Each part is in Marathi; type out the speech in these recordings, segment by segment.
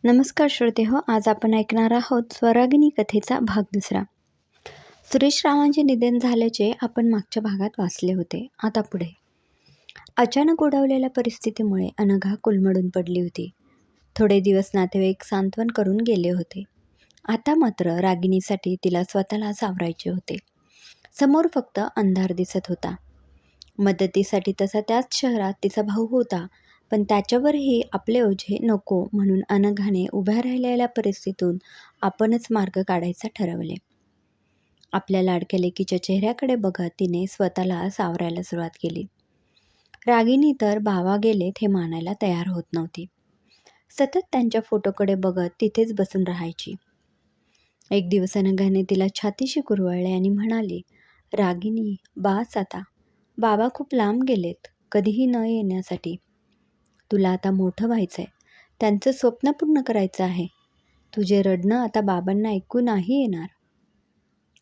नमस्कार श्रोते हो, आज आपण ऐकणार आहोत स्वरागिनी कथेचा भाग दुसरा. सुरेश रावांचे निधन झाल्याचे आपण मागच्या भागात वाचले होते. आता पुढे. अचानक ओढावलेल्या परिस्थितीमुळे अनघा कोलमडून पडली होती. थोडे दिवस नातेवाईक सांत्वन करून गेले होते. आता मात्र रागिनीसाठी तिला स्वतःला सावरायचे होते. समोर फक्त अंधार दिसत होता. मदतीसाठी तसा त्याच शहरात तिचा भाऊ होता, पण त्याच्यावरही आपले ओझे नको म्हणून अनघाने उभ्या राहिलेल्या परिस्थितीतून आपणच मार्ग काढायचा ठरवले. आपल्या लाडक्या लेकीच्या चेहऱ्याकडे बघत तिने स्वतःला सावरायला सुरुवात केली. रागिनी तर बाबा गेलेत हे मानायला तयार होत नव्हती. सतत त्यांच्या फोटोकडे बघत तिथेच बसून राहायची. एक दिवस अनघाने तिला छातीशी कुरवाळले आणि म्हणाली, रागिनी, बास आता. बाबा खूप लांब गेलेत, कधीही न येण्यासाठी. तुला आता मोठं व्हायचं आहे, त्यांचं स्वप्न पूर्ण करायचं आहे. तुझे रडणं आता बाबांना ऐकू नाही येणार.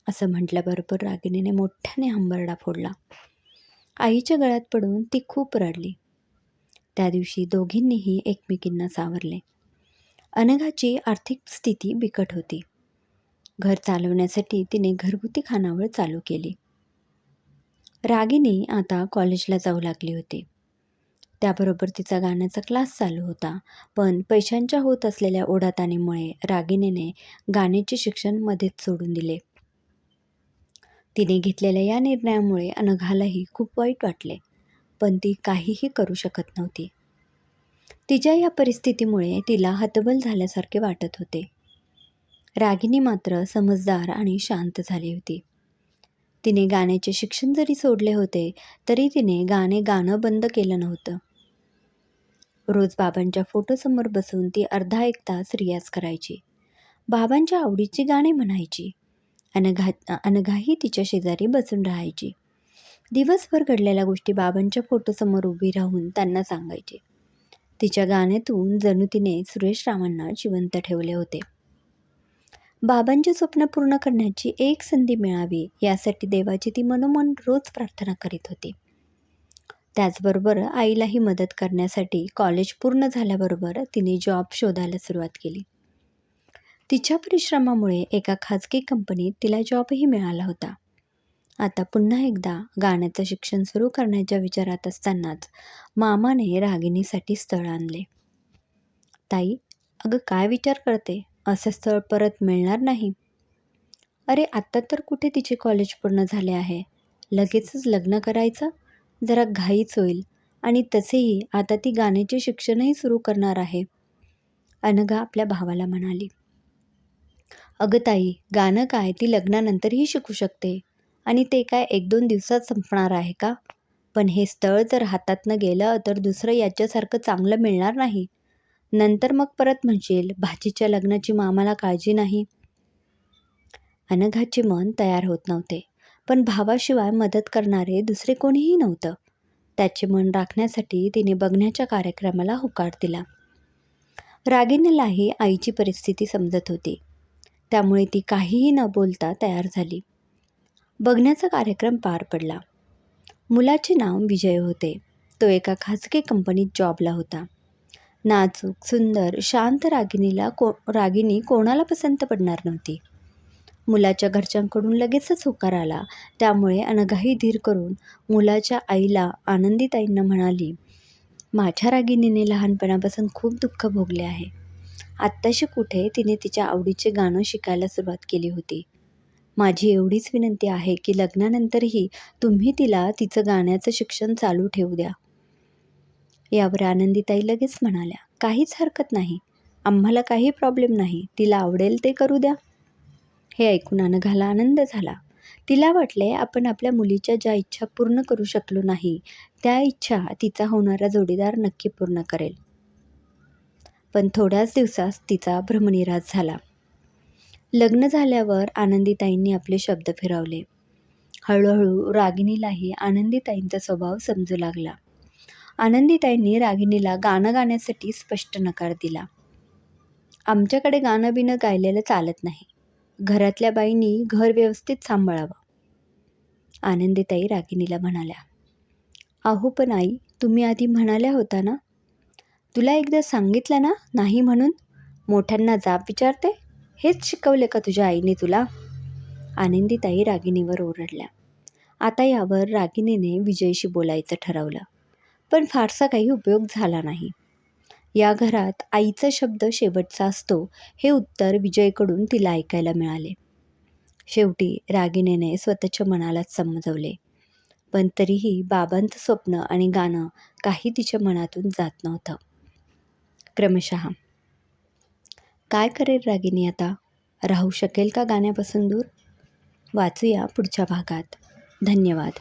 असं म्हटल्याबरोबर रागिनीने मोठ्याने हंबरडा फोडला. आईच्या गळ्यात पडून ती खूप रडली. त्या दिवशी दोघींनीही एकमेकींना सावरले. अनघाची आर्थिक स्थिती बिकट होती. घर चालवण्यासाठी तिने घरगुती खानावळ चालू केली. रागिनी आता कॉलेजला जाऊ लागली होती. त्याबरोबर तिचा गाण्याचा क्लास चालू होता, पण पैशांच्या होत असलेल्या ओढाताणीमुळे रागिनीने गाण्याचे शिक्षण मध्येच सोडून दिले. तिने घेतलेल्या या निर्णयामुळे अनघालाही खूप वाईट वाटले, पण ती काहीही करू शकत नव्हती. तिच्या या परिस्थितीमुळे तिला हतबल झाल्यासारखे वाटत होते. रागिनी मात्र समजदार आणि शांत झाली होती. तिने गाण्याचे शिक्षण जरी सोडले होते, तरी तिने गाणं बंद केलं नव्हतं. रोज बाबांच्या फोटोसमोर बसून ती अर्धा एक तास रियाज करायची. बाबांच्या आवडीची गाणी म्हणायची. अनघाही तिच्या शेजारी बसून राहायची. दिवसभर घडलेल्या गोष्टी बाबांच्या फोटोसमोर उभी राहून त्यांना सांगायची. तिच्या गाण्यातून जणू तिने सुरेश रावांना जिवंत ठेवले होते. बाबांचे स्वप्न पूर्ण करण्याची एक संधी मिळावी यासाठी देवाची ती मनोमन रोज प्रार्थना करीत होती. त्याचबरोबर आईलाही मदत करण्यासाठी कॉलेज पूर्ण झाल्याबरोबर तिने जॉब शोधायला सुरुवात केली. तिच्या परिश्रमामुळे एका खाजगी कंपनीत तिला जॉबही मिळाला होता. आता पुन्हा एकदा गाण्याचं शिक्षण सुरू करण्याच्या विचारात असतानाच मामाने रागिनीसाठी स्थळ आणले. ताई, अगं काय विचार करते? असं स्थळ परत मिळणार नाही. अरे, आत्ता तर कुठे तिचे कॉलेज पूर्ण झाले आहे. लगेचच लग्न करायचं? जरा घाईच होईल. आणि तसेही आता ती गाण्याचे शिक्षणही सुरू करणार आहे. अनघा आपल्या भावाला म्हणाली. अगं ताई, गाणं काय ती लग्नानंतरही शिकू शकते. आणि ते काय 1-2 दिवसात संपणार आहे का? पण हे स्थळ जर हातातनं गेलं तर दुसरं याच्यासारखं चांगलं मिळणार नाही. नंतर मग परत म्हणशील, भाचीच्या लग्नाची मामाला काळजी नाही. अनघाचे मन तयार होत नव्हते, पण भावाशिवाय मदत करणारे दुसरे कोणीही नव्हतं. त्याचे मन राखण्यासाठी तिने बघण्याच्या कार्यक्रमाला होकार दिला. रागिनीलाही आईची परिस्थिती समजत होती, त्यामुळे ती काहीही न बोलता तयार झाली. बघण्याचा कार्यक्रम पार पडला. मुलाचे नाव विजय होते. तो एका खाजगी कंपनीत जॉबला होता. नाजूक, सुंदर, शांत रागिनी कोणाला पसंत पडणार नव्हती. मुलाच्या घरच्यांकडून लगेचच होकार आला. त्यामुळे अनघाही धीर करून मुलाच्या आईला आनंदीताईंना म्हणाली, माझ्या रागिनीने लहानपणापासून खूप दुःख भोगले आहे. आत्ताशी कुठे तिने तिच्या आवडीचे गाणं शिकायला सुरुवात केली होती. माझी एवढीच विनंती आहे की लग्नानंतरही तुम्ही तिला तिचं गाण्याचं शिक्षण चालू ठेवू द्या. यावर आनंदीताई लगेच म्हणाल्या, काहीच हरकत नाही. आम्हाला काही प्रॉब्लेम नाही. तिला आवडेल ते करू द्या. हे ऐकून अनघाला आनंद झाला. तिला वाटले आपण आपल्या मुलीच्या ज्या इच्छा पूर्ण करू शकलो नाही, त्या इच्छा तिचा होणारा जोडीदार नक्की पूर्ण करेल. पण थोड्याच दिवसात तिचा भ्रमनिरास झाला. लग्न झाल्यावर आनंदीताईंनी आपले शब्द फिरवले. हळूहळू रागिनीलाही आनंदीताईंचा स्वभाव समजू लागला. आनंदीताईंनी रागिनीला गाणं गाण्यासाठी स्पष्ट नकार दिला. आमच्याकडे गाणं बिणं गायलेलं चालत नाही. घरातल्या बाईंनी घर व्यवस्थित सांभाळावं. आनंदीताई रागिनीला म्हणाल्या. अहो पण आई, तुम्ही आधी म्हणाल्या होता ना? तुला एकदा सांगितलं ना नाही म्हणून? मोठ्यांना जाब विचारते? हेच शिकवले का तुझ्या आईने तुला? आनंदीताई रागिणीवर ओरडल्या. आता यावर रागिणीने विजयशी बोलायचं ठरवलं. पण फारसा काही उपयोग झाला नाही. या घरात आईचा शब्द शेवटचा असतो हे उत्तर विजयकडून तिला ऐकायला मिळाले. शेवटी रागिणीने स्वतःच्या मनालाच समजवले. पण तरीही बाबांचं स्वप्न आणि गाणं काही तिच्या मनातून जात नव्हतं. क्रमशः काय करेल रागिणी आता? राहू शकेल का गाण्यापासून दूर? वाचूया पुढच्या भागात. धन्यवाद.